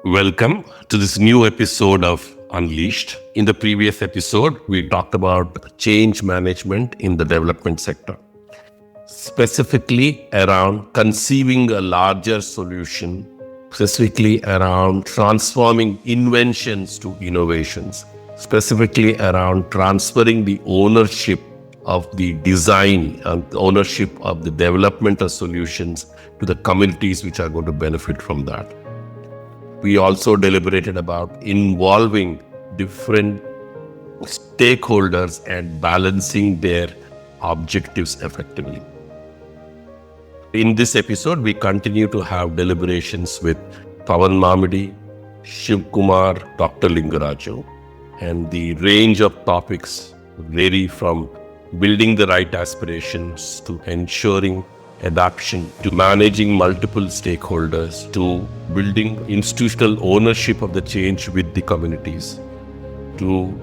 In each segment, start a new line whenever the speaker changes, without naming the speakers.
Welcome to this new episode of Unleashed. In the previous episode, we talked about change management in the development sector, specifically around conceiving a larger solution, specifically around transforming inventions to innovations, specifically around transferring the ownership of the design and ownership of the development of solutions to the communities which are going to benefit from that. We also deliberated about involving different stakeholders and balancing their objectives effectively. In this episode, we continue to have deliberations with Pavan Mamidi, Shiv Kumar, Dr. Lingaraju, and the range of topics vary from building the right aspirations to ensuring adoption, to managing multiple stakeholders, to building institutional ownership of the change with the communities, to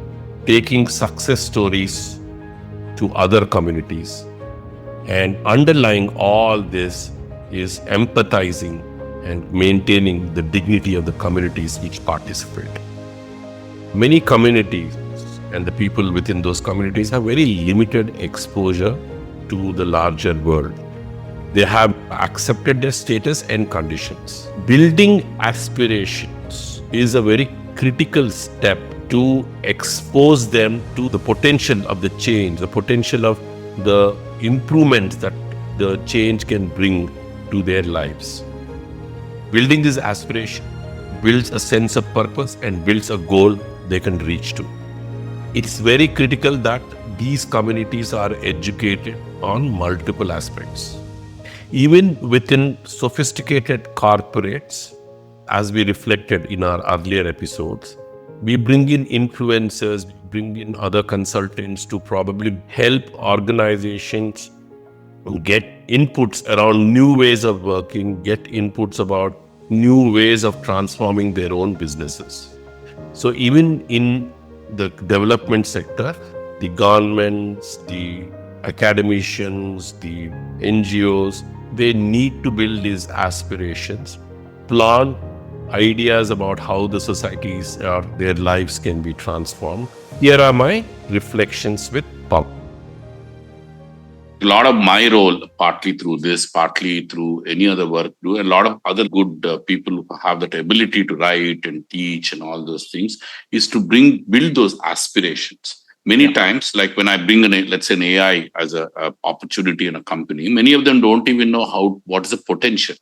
taking success stories to other communities. And underlying all this is empathizing and maintaining the dignity of the communities which participate. Many communities and the people within those communities have very limited exposure to the larger world. They have accepted their status and conditions. Building aspirations is a very critical step to expose them to the potential of the change, the potential of the improvements that the change can bring to their lives. Building this aspiration builds a sense of purpose and builds a goal they can reach to. It's very critical that these communities are educated on multiple aspects. Even within sophisticated corporates, as we reflected in our earlier episodes, we bring in influencers, we bring in other consultants to probably help organizations get inputs around new ways of working, get inputs about new ways of transforming their own businesses. So even in the development sector, the governments, the academicians, the NGOs, they need to build these aspirations, plan ideas about how the societies or their lives can be transformed. Here are my reflections with Pav.
A lot of my role, partly through this, partly through any other work, do a lot of other good people who have that ability to write and teach and all those things, is to build those aspirations. Many times, like when I bring let's say an AI as a opportunity in a company, many of them don't even know what is the potential.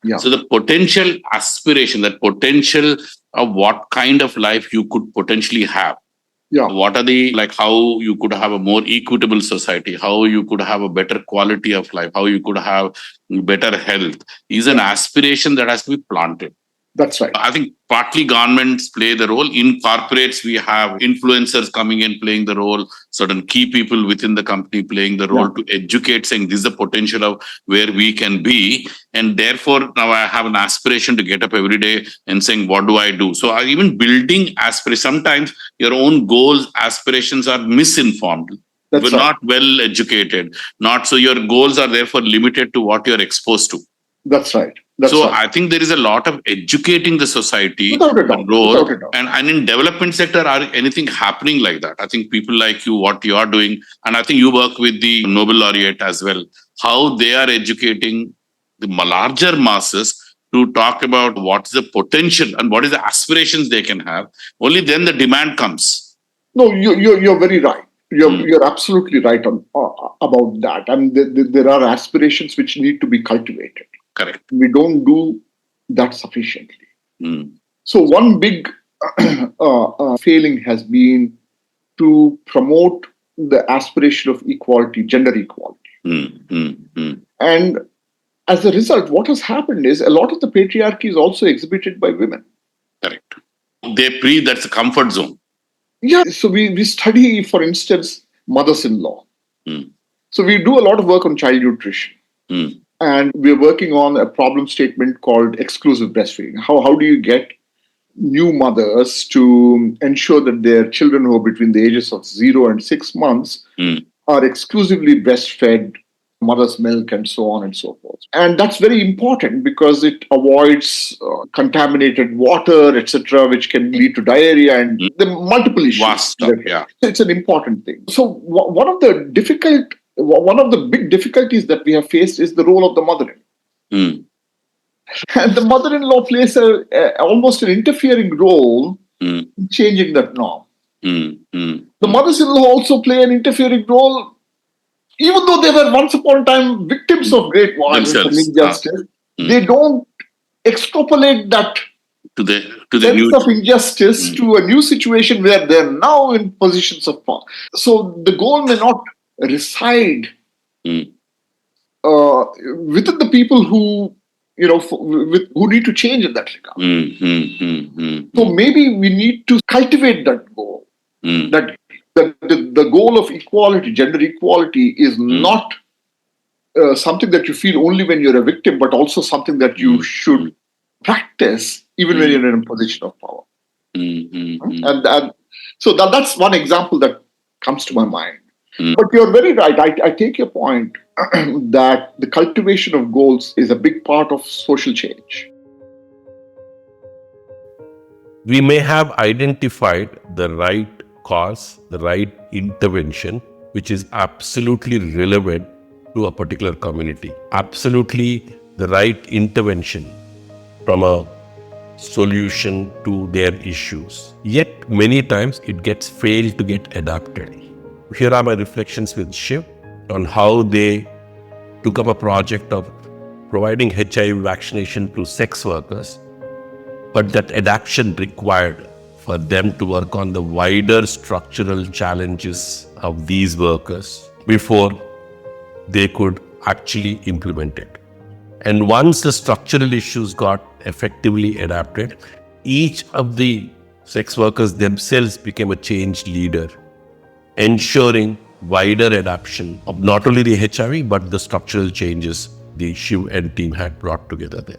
Yeah. So the potential aspiration, that potential of what kind of life you could potentially have. Yeah. What are how you could have a more equitable society, how you could have a better quality of life, how you could have better health, is an aspiration that has to be planted. That's right. I think partly governments play the role. In corporates, we have influencers coming in, playing the role, certain key people within the company playing the role to educate, saying this is the potential of where we can be. And therefore, now I have an aspiration to get up every day and saying, what do I do? So even building aspirations, sometimes your own goals, aspirations are misinformed. We're not well educated. So your goals are therefore limited to what you're exposed to. That's right. I think there is a lot of educating the society
Without a doubt.
And in development sector, are anything happening like that? I think people like you, what you are doing, and I think you work with the Nobel laureate as well, how they are educating the larger masses to talk about what is the potential and what is the aspirations they can have. Only then the demand comes.
No, you're very right. You're absolutely right about that. And there are aspirations which need to be cultivated.
Correct.
We don't do that sufficiently. So one big failing has been to promote the aspiration of equality, gender equality. And as a result, what has happened is a lot of the patriarchy is also exhibited by women.
Correct. That's a comfort zone.
Yeah. So we study, for instance, mothers-in-law. So we do a lot of work on child nutrition. And we're working on a problem statement called exclusive breastfeeding. How do you get new mothers to ensure that their children who are between the ages of 0 and 6 months are exclusively breastfed mother's milk and so on and so forth. And that's very important because it avoids contaminated water, etc., which can lead to diarrhea and the multiple issues.
Vast stuff, yeah.
So it's an important thing. So one of the big difficulties that we have faced is the role of the mother-in-law. And the mother-in-law plays almost an interfering role in changing that norm. The mothers-in-law also play an interfering role, even though they were once upon a time victims of great violence and injustice. They don't extrapolate that
to the
sense of injustice to a new situation where they're now in positions of power. So the goal may not reside within the people who who need to change in that regard. So maybe we need to cultivate that goal. That the goal of equality, gender equality, is not something that you feel only when you're a victim, but also something that you should practice even when you're in a position of power. And so that's one example that comes to my mind. But you're very right. I take your point that the cultivation of goals is a big part of social change.
We may have identified the right cause, the right intervention, which is absolutely relevant to a particular community. Absolutely the right intervention from a solution to their issues. Yet many times it gets failed to get adapted. Here are my reflections with Shiv on how they took up a project of providing HIV vaccination to sex workers, but that adaptation required for them to work on the wider structural challenges of these workers before they could actually implement it. And once the structural issues got effectively adapted, each of the sex workers themselves became a change leader, ensuring wider adoption of not only the HIV, but the structural changes the Shiv and team had brought together there.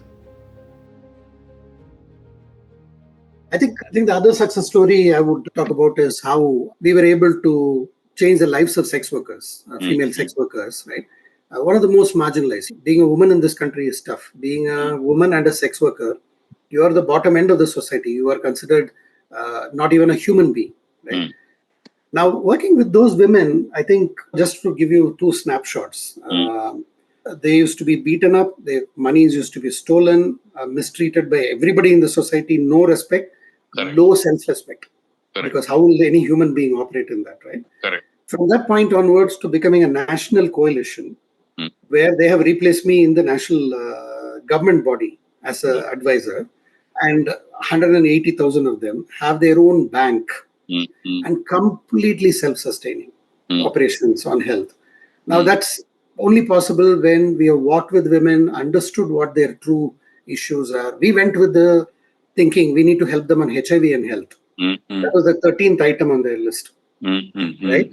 I think the other success story I would talk about is how we were able to change the lives of sex workers, female sex workers, right? One of the most marginalized. Being a woman in this country is tough. Being a woman and a sex worker, you are the bottom end of the society. You are considered not even a human being, right? Now, working with those women, I think, just to give you two snapshots, they used to be beaten up, their monies used to be stolen, mistreated by everybody in the society, no respect, low self-respect. Because how will any human being operate in that, right?
Correct.
From that point onwards to becoming a national coalition, where they have replaced me in the national government body as an advisor, and 180,000 of them have their own bank and completely self-sustaining operations on health. Now that's only possible when we have walked with women, understood what their true issues are. We went with the thinking we need to help them on HIV and health. That was the 13th item on their list. Right?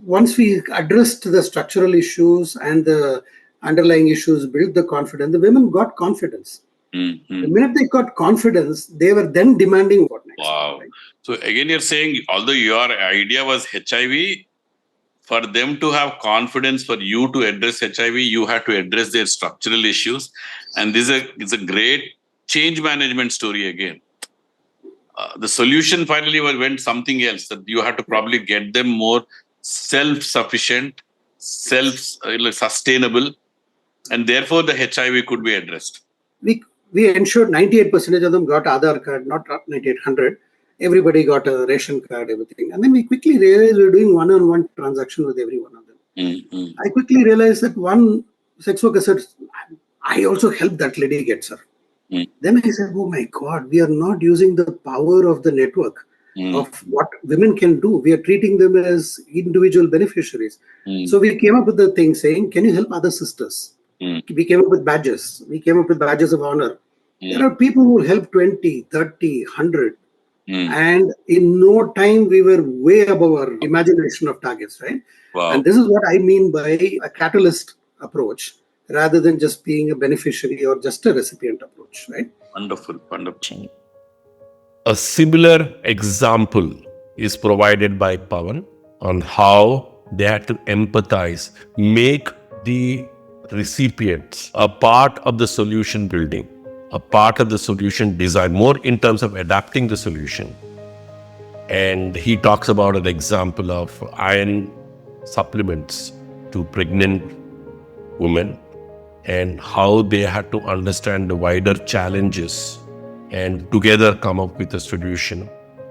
Once we addressed the structural issues and the underlying issues, built the confidence, the women got confidence. The minute they got confidence, they were then demanding what next.
Wow.
Right?
So again, you're saying, although your idea was HIV, for them to have confidence, for you to address HIV, you had to address their structural issues. And this is a great change management story again. The solution finally went something else, that you had to probably get them more self-sufficient, self-sustainable, and therefore the HIV could be addressed.
We ensured 98% of them got Aadhaar card, not 9800. Everybody got a ration card, everything. And then we quickly realized we were doing one-on-one transaction with every one of them. I quickly realized that one sex worker said, I also helped that lady get her. Then I said, oh my God, we are not using the power of the network of what women can do. We are treating them as individual beneficiaries. So we came up with the thing saying, can you help other sisters? We came up with badges. We came up with badges of honor. There are people who help 20, 30, 100. And in no time, we were way above our imagination of targets, right?
Wow.
And this is what I mean by a catalyst approach, rather than just being a beneficiary or just a recipient approach, right?
Wonderful, wonderful.
A similar example is provided by Pavan on how they had to empathize, make the recipients a part of the solution building, a part of the solution design, more in terms of adapting the solution. And he talks about an example of iron supplements to pregnant women and how they had to understand the wider challenges and together come up with a solution,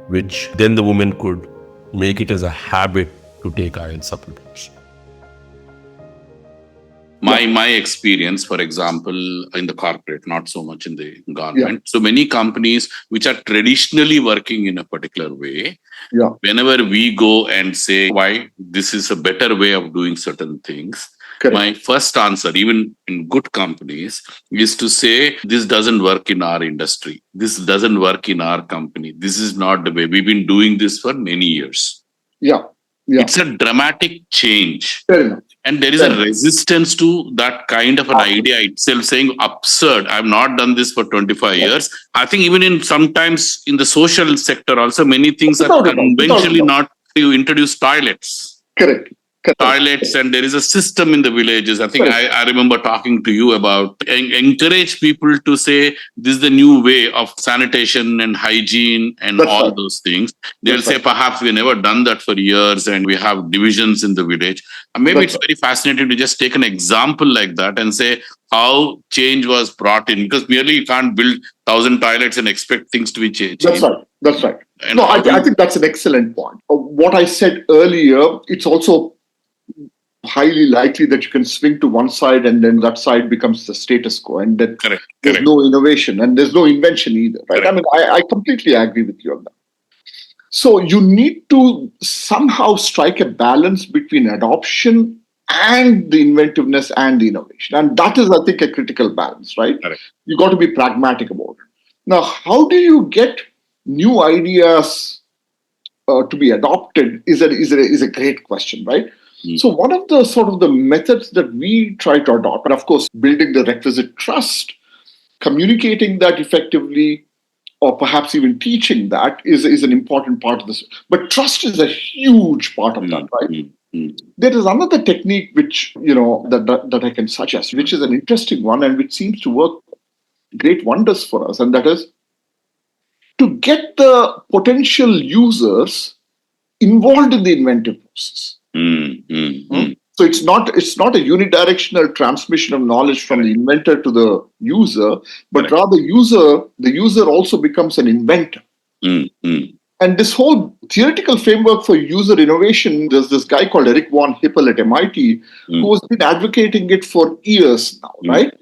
which then the woman could make it as a habit to take iron supplements.
My experience, for example, in the corporate, not so much in the government. So many companies which are traditionally working in a particular way, whenever we go and say why this is a better way of doing certain things, my first answer, even in good companies, is to say, this doesn't work in our industry. This doesn't work in our company. This is not the way. We've been doing this for many years. It's a dramatic change. And there is a resistance to that kind of an idea itself, saying absurd. I've not done this for 25 years. I think even in sometimes in the social sector also, many things are conventionally not. You introduce toilets. Toilets, and there is a system in the villages. I think I remember talking to you about encourage people to say this is the new way of sanitation and hygiene and those things. They'll say perhaps we never done that for years and we have divisions in the village. And maybe it's very fascinating to just take an example like that and say how change was brought in, because merely you can't build 1,000 toilets and expect things to be changed.
That's right. And I think that's an excellent point. What I said earlier, it's also highly likely that you can swing to one side and then that side becomes the status quo, and that there's no innovation and there's no invention either, right? I mean, I completely agree with you on that. So you need to somehow strike a balance between adoption and the inventiveness and the innovation. And that is, I think, a critical balance, right? You got to be pragmatic about it. Now, how do you get new ideas to be adopted is a great question, right? So one of the sort of the methods that we try to adopt, and of course, building the requisite trust, communicating that effectively, or perhaps even teaching that is an important part of this. But trust is a huge part of that, right? There is another technique which, that I can suggest, which is an interesting one and which seems to work great wonders for us. And that is to get the potential users involved in the inventive process. So it's not a unidirectional transmission of knowledge from the inventor to the user, but rather the user also becomes an inventor. And this whole theoretical framework for user innovation, there's this guy called Eric von Hippel at MIT who has been advocating it for years now, right?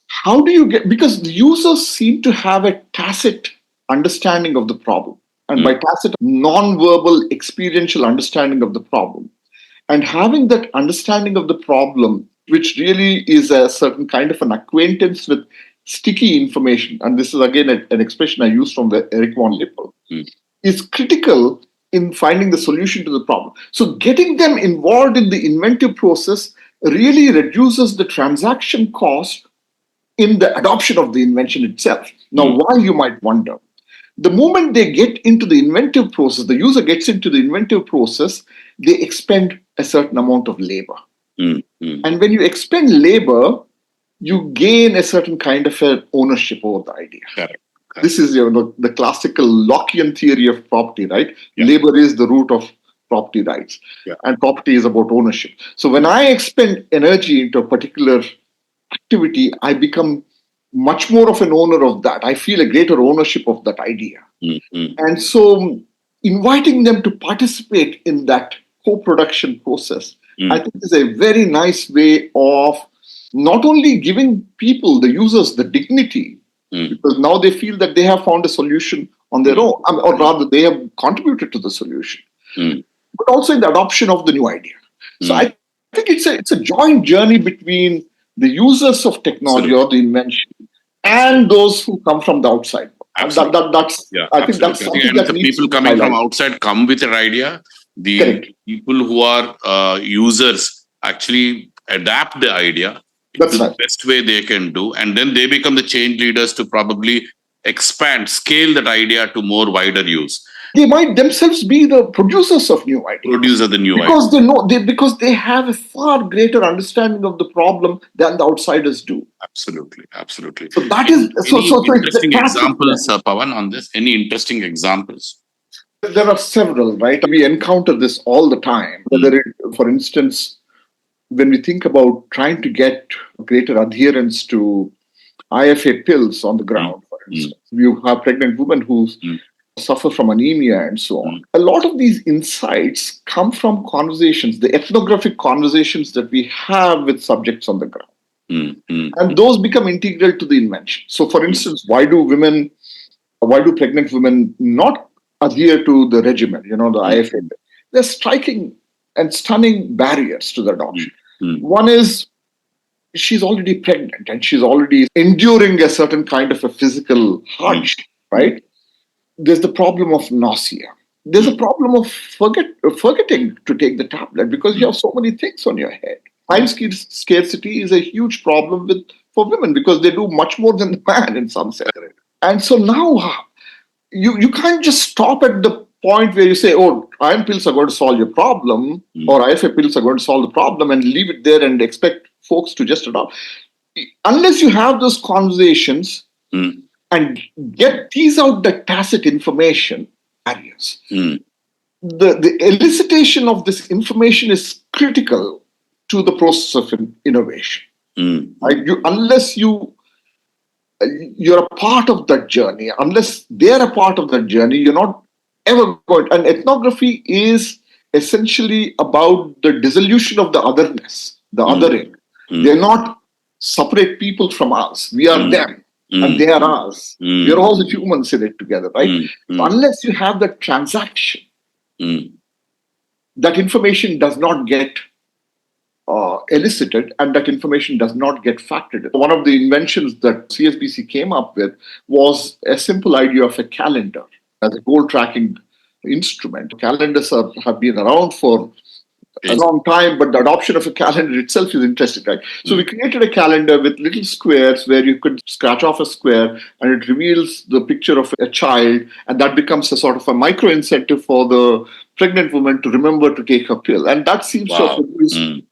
How do you because the users seem to have a tacit understanding of the problem. And by tacit, non-verbal experiential understanding of the problem. And having that understanding of the problem, which really is a certain kind of an acquaintance with sticky information, and this is again an expression I use from Eric von Hippel, is critical in finding the solution to the problem. So getting them involved in the inventive process really reduces the transaction cost in the adoption of the invention itself. Now, why, you might wonder? The moment they get into the inventive process, the user gets into the inventive process, they expend a certain amount of labor. And when you expend labor, you gain a certain kind of an ownership over the idea. This is the classical Lockean theory of property, right? Labor is the root of property rights. And property is about ownership. So when I expend energy into a particular activity, I become much more of an owner of that. I feel a greater ownership of that idea. And so inviting them to participate in that co-production process, I think is a very nice way of not only giving people, the users, the dignity, because now they feel that they have found a solution on their own, or rather they have contributed to the solution, but also in the adoption of the new idea. So I think it's a joint journey between the users of technology or the invention and those who come from the outside. I think that's something that needs
people coming from outside come with an idea. The people who are users actually adapt the idea in the best way they can do, and then they become the change leaders to probably scale that idea to more wider use.
They might themselves be the producers of new ideas.
Produce the new
Because
ideas.
they know because they have a far greater understanding of the problem than the outsiders do.
Absolutely.
So that is
Any
it's the
interesting
tacit
examples,
level.
Pavan, on this? Any interesting examples?
There are several, right? We encounter this all the time. Whether it, for instance, when we think about trying to get greater adherence to IFA pills on the ground, for instance, you have pregnant women who suffer from anemia and so on. A lot of these insights come from conversations, the ethnographic conversations that we have with subjects on the ground. And those become integral to the invention. So, for instance, why do pregnant women not adhere to the regimen, the IFA? They're striking and stunning barriers to the adoption. One is she's already pregnant and she's already enduring a certain kind of a physical hardship, right? There's the problem of nausea. There's a problem of forgetting to take the tablet because you have so many things on your head. Time scarcity is a huge problem for women because they do much more than the man in some sense. And so now you can't just stop at the point where you say, oh, iron pills are going to solve your problem or IFA pills are going to solve the problem and leave it there and expect folks to just adopt. Unless you have those conversations and tease out the tacit information barriers. The elicitation of this information is critical to the process of innovation. Right? Unless you're a part of that journey, unless they're a part of that journey, you're not ever going. And ethnography is essentially about the dissolution of the otherness, the othering. They're not separate people from us. We are them. And they are us. We are all the humans in it together, right? So unless you have that transaction, that information does not get elicited and that information does not get factored in. One of the inventions that CSBC came up with was a simple idea of a calendar as a goal tracking instrument. Calendars have been around for a long time, but the adoption of a calendar itself is interesting, right? So we created a calendar with little squares where you could scratch off a square and it reveals the picture of a child, and that becomes a sort of a micro incentive for the pregnant woman to remember to take her pill. And that seems to have produced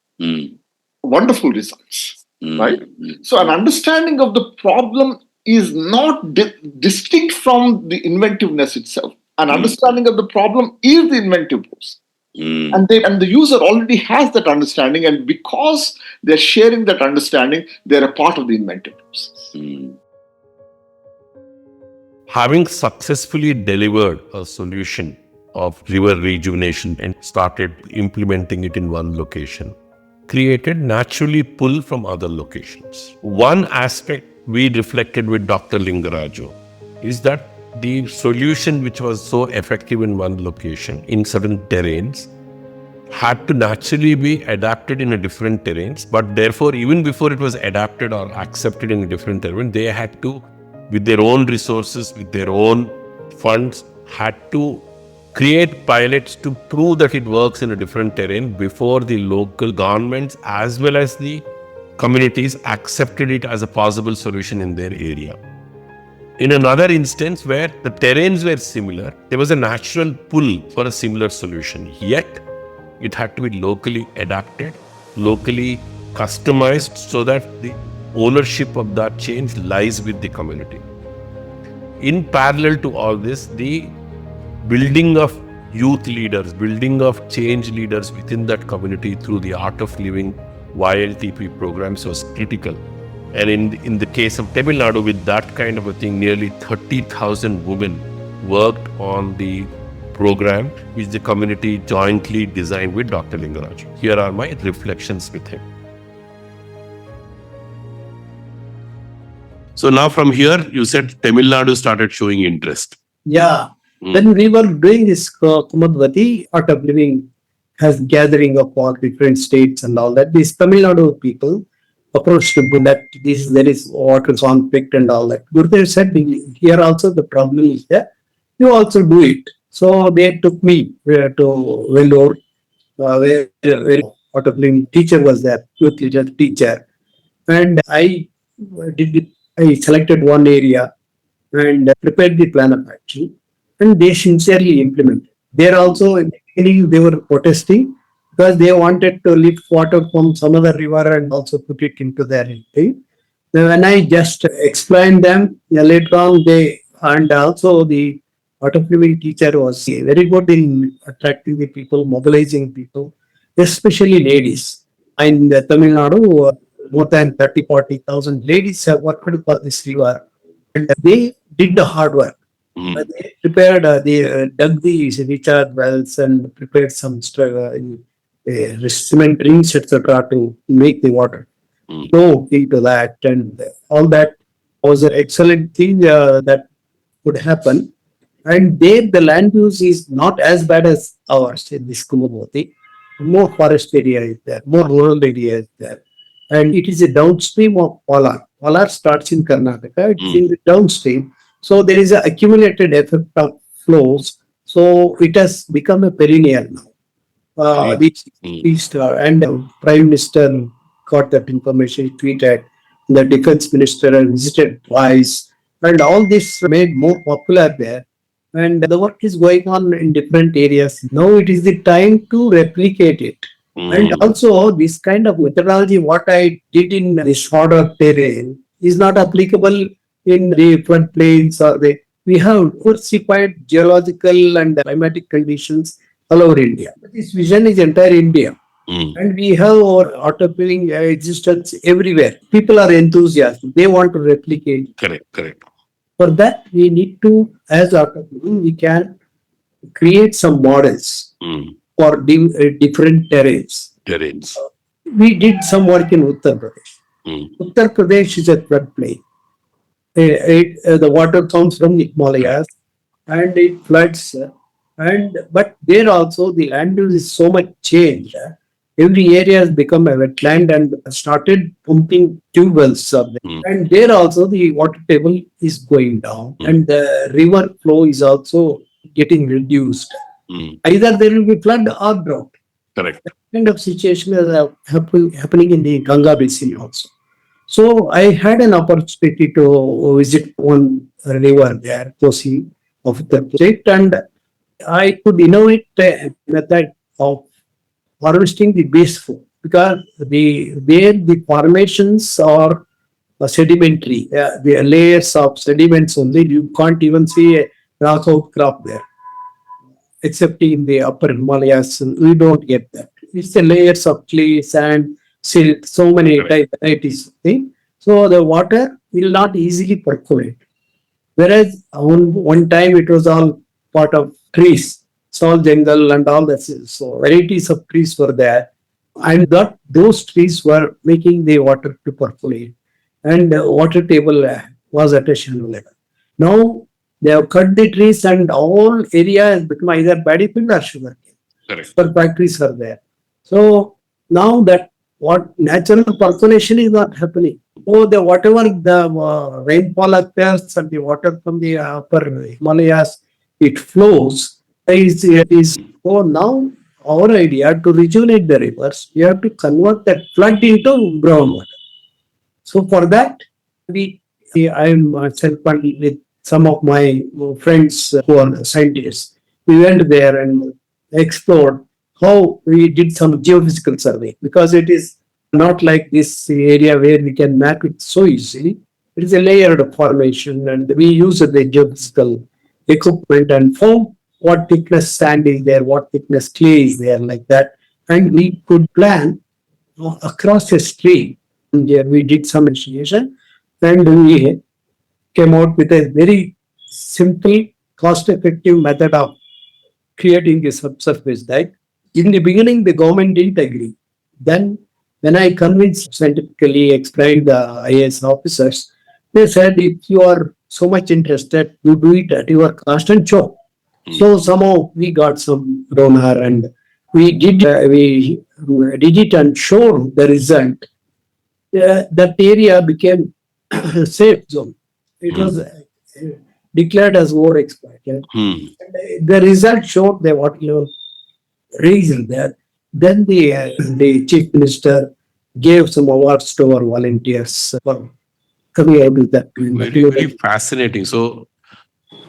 wonderful results, right? So an understanding of the problem is not distinct from the inventiveness itself. An understanding of the problem is the inventiveness. And the user already has that understanding, and because they're sharing that understanding, they're a part of the inventiveness.
Having successfully delivered a solution of river rejuvenation and started implementing it in one location, created naturally pull from other locations. One aspect we reflected with Dr. Lingaraju is that the solution which was so effective in one location, in certain terrains, had to naturally be adapted in a different terrains, but therefore even before it was adapted or accepted in a different terrain, they had to, with their own resources, with their own funds, had to create pilots to prove that it works in a different terrain before the local governments as well as the communities accepted it as a possible solution in their area. In another instance where the terrains were similar, there was a natural pull for a similar solution. Yet, it had to be locally adapted, locally customized so that the ownership of that change lies with the community. In parallel to all this, the building of youth leaders, building of change leaders within that community through the Art of Living YLTP programs was critical. And in the case of Tamil Nadu, with that kind of a thing, nearly 30,000 women worked on the program, which the community jointly designed with Dr. Lingaraju. Here are my reflections with him. So now from here, you said Tamil Nadu started showing interest.
Yeah. When we were doing this Kumadvati Art of Living has gathering of all different states and all that, these Tamil Nadu people approached to that there is water conflict and all that. Gurudev said, here also the problem is there. You also do it. So they took me to Vellore, where Art of Living teacher was there, youth teacher. And I selected one area and prepared the plan of action. and they sincerely implement. There also in the beginning they were protesting because they wanted to lift water from some other river and also put it into their thing. Then when I just explained them, yeah, later on they, and also the water purification teacher was very good in attracting the people, mobilizing people, especially ladies. In Tamil Nadu, more than 30, 40,000 ladies have worked for this river, and they did the hard work. They prepared, they dug the recharge wells and prepared some cement rings, etc., to make the water flow into that, and all that was an excellent thing that could happen. And there, the land use is not as bad as ours in this Kumavati. More forest area is there, more rural area is there. And it is a downstream of Polar. Polar starts in Karnataka, it's in the downstream. So there is an accumulated effect of flows. So it has become a perennial now. And Prime Minister got that information, he tweeted. The defense minister had visited twice, and all this made more popular there. And the work is going on in different areas. Now it is the time to replicate it. And also, this kind of methodology, what I did in this shorter terrain, is not applicable in the floodplains or the. We have diversified geological and climatic conditions all over India. This vision is entire India. And we have our auto-filling existence everywhere. People are enthusiastic. They want to replicate.
Correct.
For that, we need to, as auto-filling, we can create some models for different terrains. We did some work in Uttar Pradesh. Uttar Pradesh is a floodplain. The water comes from the Himalayas and it floods. But there also the land use is so much changed. Every area has become a wetland and started pumping tube wells up there. And there also the water table is going down and the river flow is also getting reduced. Either there will be flood or drought.
Correct.
That kind of situation is happening in the Ganga basin also. So I had an opportunity to visit one river there, Kosi of the state, and I could innovate a method of harvesting the base food because where the formations are sedimentary, the layers of sediments only, you can't even see a rock outcrop there, except in the upper Himalayas. We don't get that. It's the layers of clay, sand, silt, so many varieties. Thing. So the water will not easily percolate. Whereas one time it was all part of trees, salt jungle and all that. So varieties of trees were there. And that those trees were making the water to percolate. And the water table was at a shallow level. Now they have cut the trees and all area has become either paddy field or sugar cane. But factories are there. So now that what natural percolation is not happening. Oh, the whatever the rainfall occurs and the water from the upper Himalayas, it flows. So now our idea to rejuvenate the rivers, we have to convert that flood into groundwater. So for that, I am myself with some of my friends who are scientists. We went there and explored how we did some geophysical survey because it is not like this area where we can map it so easily. It is a layered formation and we use the geophysical equipment and found what thickness sand is there, what thickness clay is there, like that. And we could plan across a stream. There we did some investigation and we came out with a very simple, cost-effective method of creating a subsurface dike. In the beginning, the government didn't agree. Then, when I convinced, scientifically explained the IAS officers, they said, if you are so much interested, you do it at your cost and show. So somehow we got some donor and we did it and showed the result. That area became a safe zone. It was declared as overexploited. The result showed the water level raised there. Then the chief minister gave some awards to our volunteers for coming out with that.
Very, very fascinating. So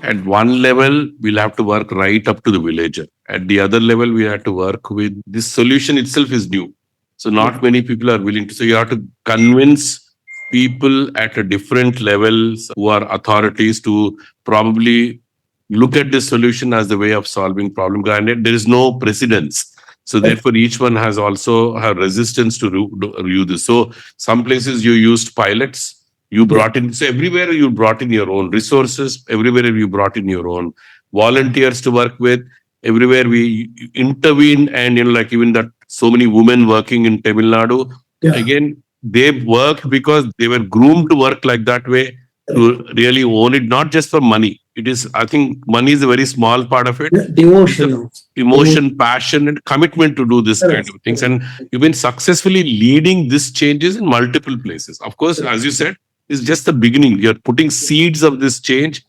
At one level, we'll have to work right up to the villager. At the other level, we have to work with this solution itself is new. So not many people are willing to. So you have to convince people at a different levels who are authorities to probably look at this solution as the way of solving problem. Granted, there is no precedence. So therefore, each one has also have resistance to review this. So some places you used pilots, you brought in, so everywhere you brought in your own resources, everywhere you brought in your own volunteers to work with, everywhere we intervene, and like even that so many women working in Tamil Nadu, again, they work because they were groomed to work like that way to really own it, not just for money. It is, I think money is a very small part of it.
Devotion.
Emotion, passion, and commitment to do this kind of things. And you've been successfully leading these changes in multiple places. Of course, as you said, it's just the beginning. You're putting seeds of this change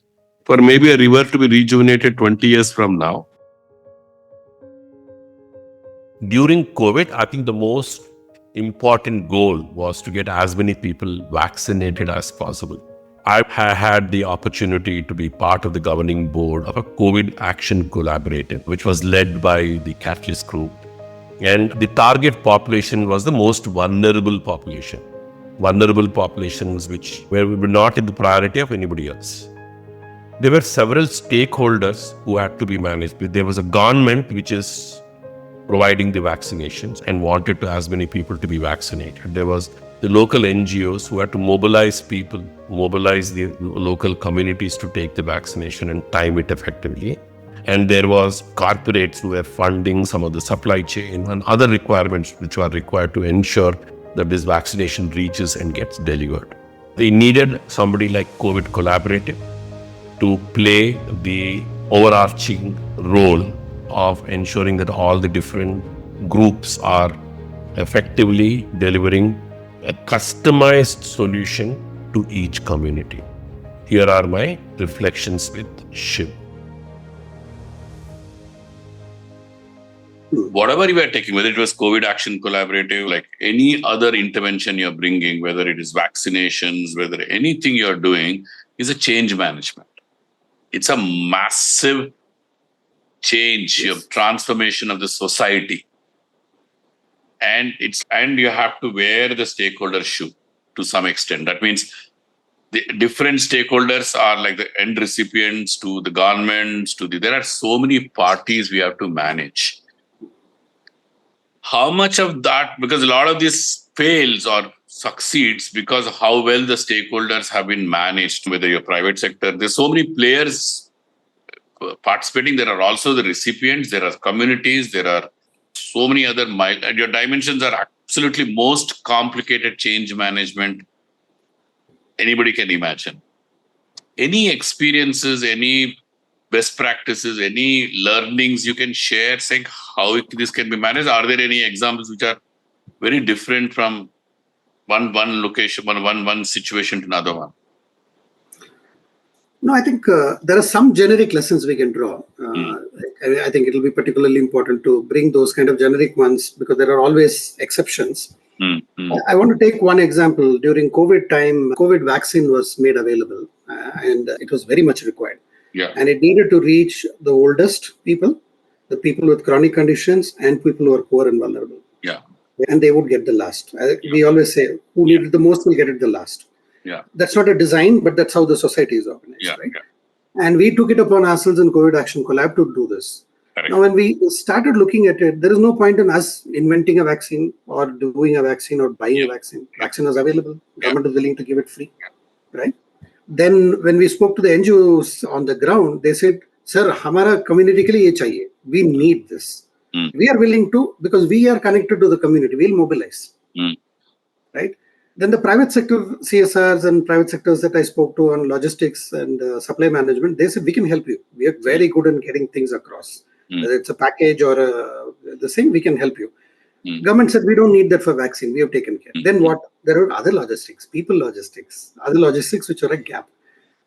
for maybe a river to be rejuvenated 20 years from now. During COVID, I think the most important goal was to get as many people vaccinated as possible. I had the opportunity to be part of the governing board of a COVID Action Collaborative, which was led by the Catalyst Group. And the target population was the most vulnerable population. Vulnerable populations which were not in the priority of anybody else. There were several stakeholders who had to be managed. There was a government which is providing the vaccinations and wanted to as many people to be vaccinated. There was the local NGOs who had to mobilize people, mobilize the local communities to take the vaccination and time it effectively. And there was corporates who were funding some of the supply chain and other requirements which were required to ensure that this vaccination reaches and gets delivered. They needed somebody like COVID Collaborative to play the overarching role of ensuring that all the different groups are effectively delivering a customized solution to each community. Here are my reflections with Shiv.
Whatever you are taking, whether it was COVID Action Collaborative, like any other intervention you're bringing, whether it is vaccinations, whether anything you're doing, is a change management. It's a massive change, of transformation of the society. And you have to wear the stakeholder shoe to some extent. That means the different stakeholders are like the end recipients to the governments, there are so many parties we have to manage. How much of that, because a lot of this fails or succeeds because of how well the stakeholders have been managed, whether you're private sector, there's so many players participating. There are also the recipients, there are communities, there are so many other, and your dimensions are absolutely most complicated change management anybody can imagine. Any experiences, any best practices, any learnings you can share saying how this can be managed? Are there any examples which are very different from one location, one situation to another one?
No, I think there are some generic lessons we can draw. I think it will be particularly important to bring those kind of generic ones because there are always exceptions. I want to take one example. During COVID time, COVID vaccine was made available and it was very much required.
Yeah.
And it needed to reach the oldest people, the people with chronic conditions, and people who are poor and vulnerable.
Yeah.
And they would get the last. We always say, who needed the most will get it the last.
Yeah.
That's not a design, but that's how the society is organized, right?
Yeah.
And we took it upon ourselves in COVID Action Collab to do this.
Correct.
Now, when we started looking at it, there is no point in us inventing a vaccine or doing a vaccine or buying a vaccine. Vaccine is available. Government is willing to give it free, right? Then when we spoke to the NGOs on the ground, they said, sir, hamara community ke liye ye chahiye. We need this. We are willing to, because we are connected to the community, we'll mobilize, right? Then the private sector CSRs and private sectors that I spoke to on logistics and supply management, they said, we can help you. We are very good in getting things across. Whether it's a package or the same, we can help you. Government said, we don't need that for vaccine. We have taken care. Then what? There are other logistics, people logistics, other logistics which are a gap.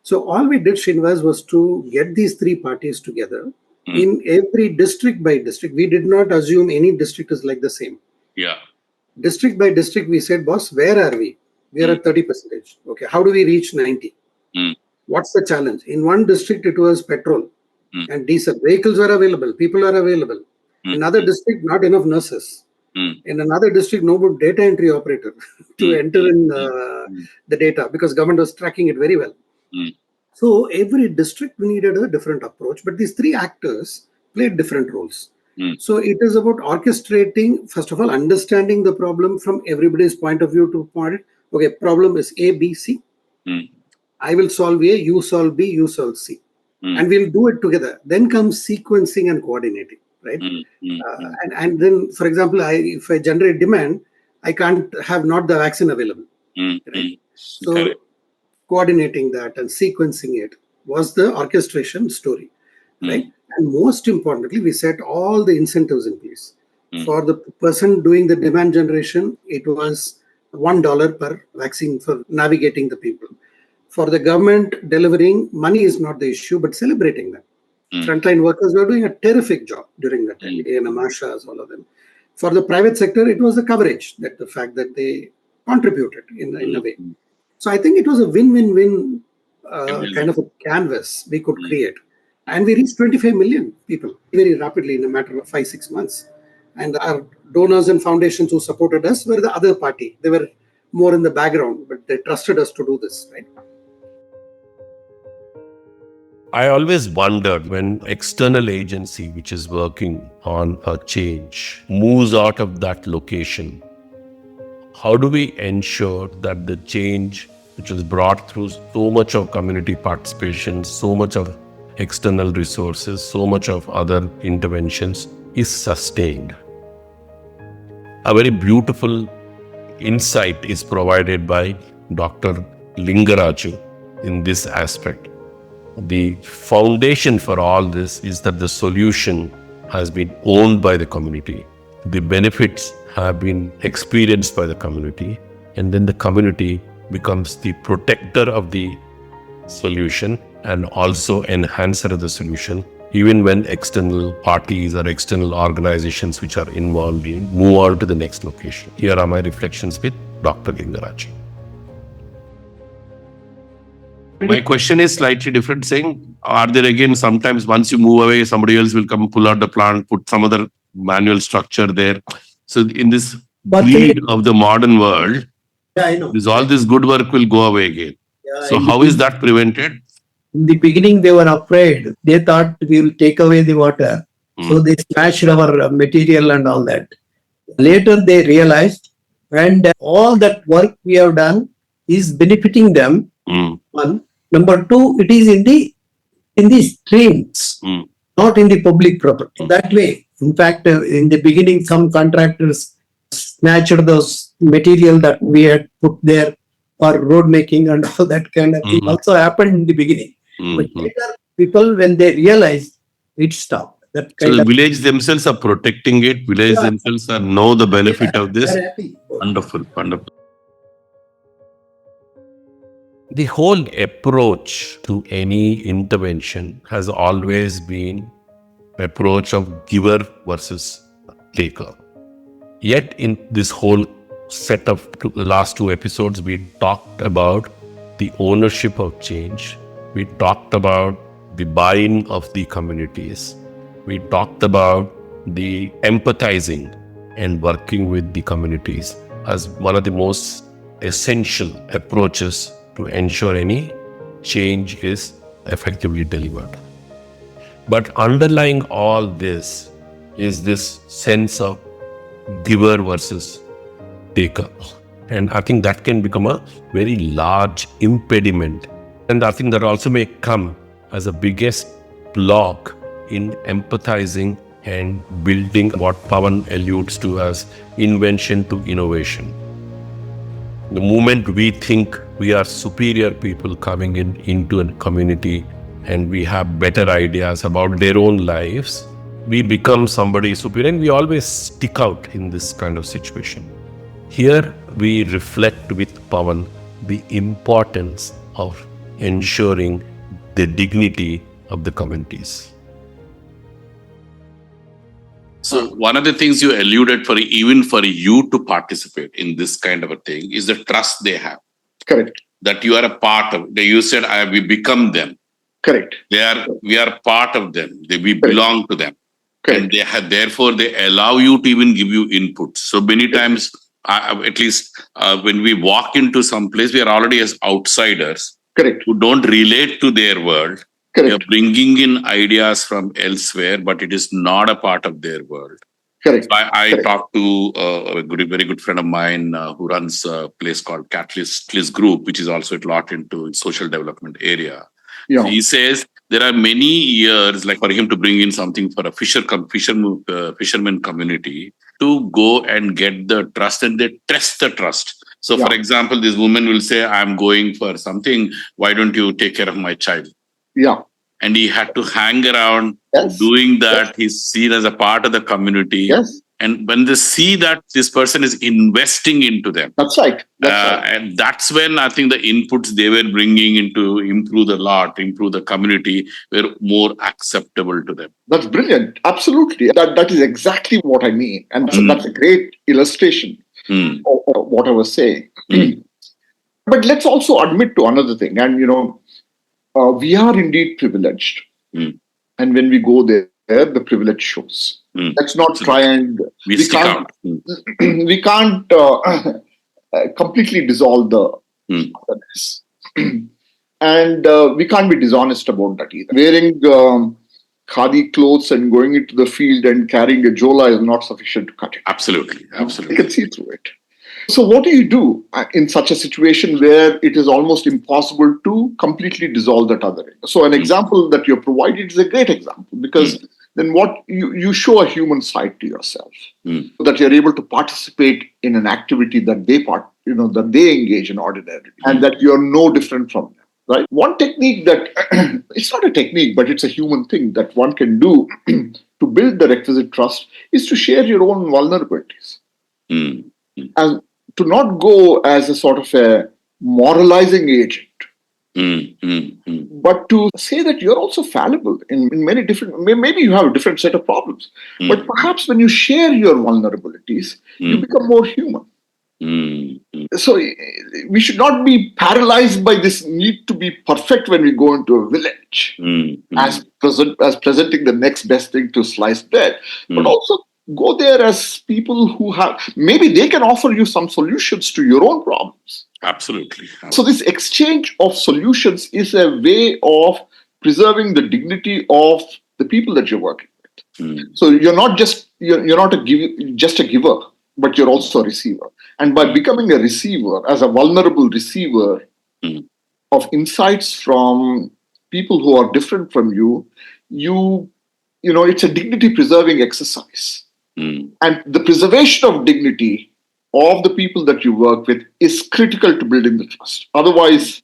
So all we did, Srinivas, was to get these three parties together in every district by district. We did not assume any district is like the same.
Yeah.
District by district, we said, boss, where are we? We are at 30%. Okay, how do we reach 90? What's the challenge? In one district, it was petrol
Mm.
and diesel. Vehicles were available. People are available.
Mm.
In another district, not enough nurses.
Mm.
In another district, no good data entry operator to
Mm.
enter in
Mm.
the data because government was tracking it very well.
Mm.
So every district needed a different approach, but these three actors played different roles.
Mm.
So it is about orchestrating, first of all, understanding the problem from everybody's point of view to point. Okay, problem is A, B, C.
Mm.
I will solve A, you solve B, you solve C.
Mm.
And we'll do it together. Then comes sequencing and coordinating, right?
Mm. Mm.
And then, for example, if I generate demand, I can't have not the vaccine available,
Mm.
right?
Mm.
So
Correct.
coordinating that and sequencing it was the orchestration story, right?
Mm.
And most importantly, we set all the incentives in place.
Mm.
For the person doing the demand generation, it was $1 per vaccine for navigating the people. For the government delivering, money is not the issue, but celebrating them.
Mm.
Frontline workers were doing a terrific job during that time. ANM, Ashas, all of them. For the private sector, it was the coverage, that the fact that they contributed in a way.
Mm.
So I think it was a win-win-win
Amazing.
kind of a canvas we could
Mm.
create. And we reached 25 million people very rapidly in a matter of 5-6 months. And our donors and foundations who supported us were the other party. They were more in the background, but they trusted us to do this, right?
I always wondered when external agency which is working on a change moves out of that location, how do we ensure that the change which was brought through so much of community participation, so much of external resources, so much of other interventions is sustained? A very beautiful insight is provided by Dr. Lingaraju in this aspect. The foundation for all this is that the solution has been owned by the community. The benefits have been experienced by the community, and then the community becomes the protector of the solution and also enhancer of the solution, even when external parties or external organizations which are involved in move on to the next location. Here are my reflections with Dr. Lingaraju. My question is slightly different, saying, are there again sometimes once you move away, somebody else will come pull out the plant, put some other manual structure there. So in this greed of the modern world,
Yeah, I know.
all this good work will go away again.
Yeah,
So how is that prevented?
in the beginning, they were afraid. They thought we will take away the water. So they smashed our material and all that. Later, they realized, and all that work we have done is benefiting them.
Mm.
One. Number two, it is in the streams,
Mm.
not in the public property. That way, in fact, in the beginning, some contractors snatched those material that we had put there for road making and all that kind of thing.
Mhm.
Also happened in the beginning. But
Mhm.
later, people, when they realized, it stopped. That
So
kind
the
of
village themselves are protecting it. Village themselves are know the benefit of this.
they're happy.
Wonderful, wonderful. The whole approach to any intervention has always been approach of giver versus taker. Yet in this whole set of the last two episodes, we talked about the ownership of change. We talked about the buy-in of the communities. We talked about the empathizing and working with the communities as one of the most essential approaches to ensure any change is effectively delivered. But underlying all this is this sense of giver versus taker. And I think that can become a very large impediment. And I think that also may come as a biggest block in empathizing and building what Pavan alludes to as invention to innovation. The moment we think we are superior people coming into a community and we have better ideas about their own lives, we become somebody superior and we always stick out in this kind of situation. Here we reflect with Pavan the importance of ensuring the dignity of the communities.
So one of the things you alluded for, even for you to participate in this kind of a thing, is the trust they have.
Correct.
that you are a part of. You said, we become them.
Correct.
We are part of them. We belong to them.
Correct.
And therefore, they allow you to even give you input. So many times, at least when we walk into some place, we are already as outsiders.
Correct.
Who don't relate to their world.
Correct.
They are bringing in ideas from elsewhere, but it is not a part of their world.
Correct.
So I talked to a very good friend of mine who runs a place called Catalyst Group, which is also a lot into social development area.
Yeah.
So he says there are many years, like for him to bring in something for a fisherman community to go and get the trust, and they test the trust. So, for example, this woman will say, I'm going for something. Why don't you take care of my child?
Yeah.
And he had to hang around doing that. Yes. He's seen as a part of the community.
Yes.
And when they see that this person is investing into them.
That's right.
And that's when I think the inputs they were bringing in to improve the community were more acceptable to them.
That's brilliant. Absolutely. That is exactly what I mean. And that's a great illustration. Of what I was saying. But let's also admit to another thing. And, we are indeed privileged. And when we go there, the privilege shows. Let's not try and... We can't completely dissolve the otherness. And we can't be dishonest about that either. Wearing khadi clothes and going into the field and carrying a jola is not sufficient to cut it.
Absolutely.
You can see through it. So what do you do in such a situation where it is almost impossible to completely dissolve that othering? So an example that you provided is a great example, because then what you show a human side to yourself, that you're able to participate in an activity that they engage in ordinarily, and that you're no different from them. Right. One technique that it's not a technique, but it's a human thing that one can do to build the requisite trust is to share your own vulnerabilities. And to not go as a sort of a moralizing agent, but to say that you're also fallible in many different, maybe you have a different set of problems, but perhaps when you share your vulnerabilities, you become more human. So we should not be paralyzed by this need to be perfect when we go into a village as presenting the next best thing to sliced bread, but also go there as people who have, maybe they can offer you some solutions to your own problems.
Absolutely.
So this exchange of solutions is a way of preserving the dignity of the people that you're working with. So you're not just a giver, but you're also a receiver. And by becoming a receiver, as a vulnerable receiver of insights from people who are different from you, it's a dignity preserving exercise. And the preservation of dignity of the people that you work with is critical to building the trust. Otherwise,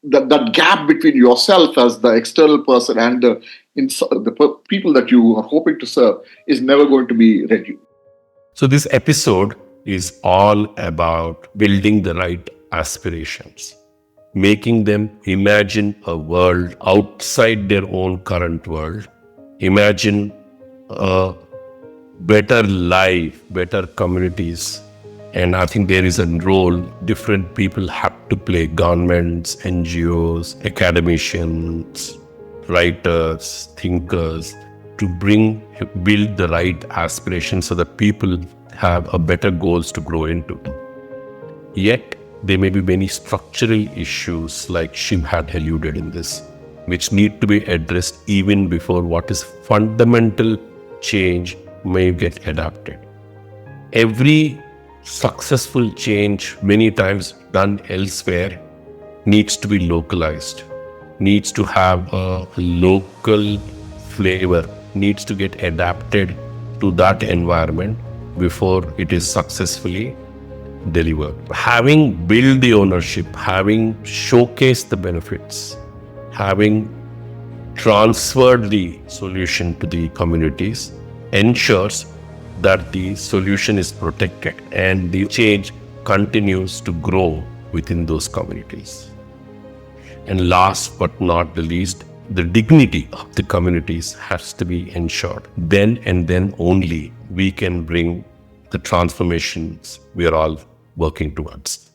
that gap between yourself as the external person and the people that you are hoping to serve is never going to be reduced.
So this episode is all about building the right aspirations, making them imagine a world outside their own current world, imagine a better life, better communities. And I think there is a role different people have to play: governments, NGOs, academicians, writers, thinkers, to build the right aspirations so that people have a better goals to grow into. Yet, there may be many structural issues, like Shiv had alluded in this, which need to be addressed even before what is fundamental change may get adapted. Every successful change, many times done elsewhere, needs to be localized, needs to have a local flavor, needs to get adapted to that environment before it is successfully delivered. Having built the ownership, having showcased the benefits, having transferred the solution to the communities ensures that the solution is protected and the change continues to grow within those communities. And last but not the least, the dignity of the communities has to be ensured. Then and then only we can bring the transformations we are all working towards.